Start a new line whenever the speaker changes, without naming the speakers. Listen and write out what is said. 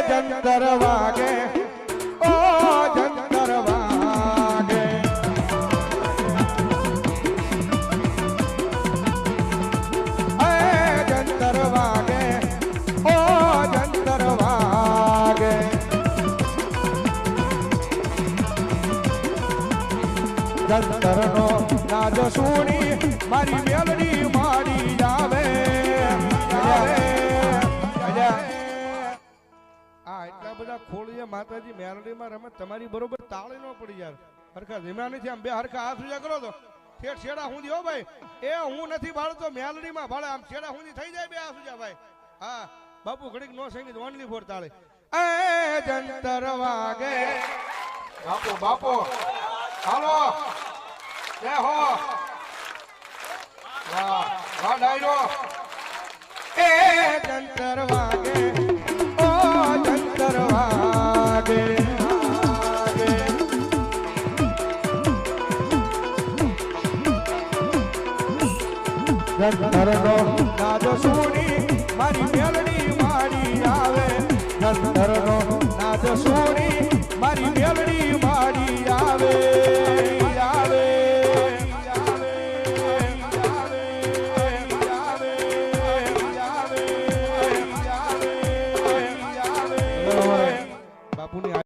જંતર વાગે ઓ જંતર વાગે જંતર વાગે ઓ જંતર વાગે જંતર નો નાદ સુણી મારી મેલડી મારી આવે એટલા બધા ખોળીએ માતાજી મેલડીમાં રમે તમારી બરોબર તાળી નો પડી યાર હરખા ધીમા નથી આમ બે હરખા હાથ ઉજા કરો તો ઠેઠ છેડા હુંદી હો ભાઈ એ હું નથી ભાળતો મેલડીમાં ભાળે આમ છેડા હુંદી થઈ જાય બે હાથ ઉજા ભાઈ હા બાપુ ઘડીક નો સંગીત ઓનલી ફોર તાળી એ જંતર વાગે બાપો બાપો હાલો જય હો વાહ વાહ ડાયરો એ જંતર વાગે ઓ જંતર વાગે જંતર નો નાદ સુણી મારી મેલડી મારી આવે જંતર નો નાદ સુણી મારી મેલડી મારી આવે આવે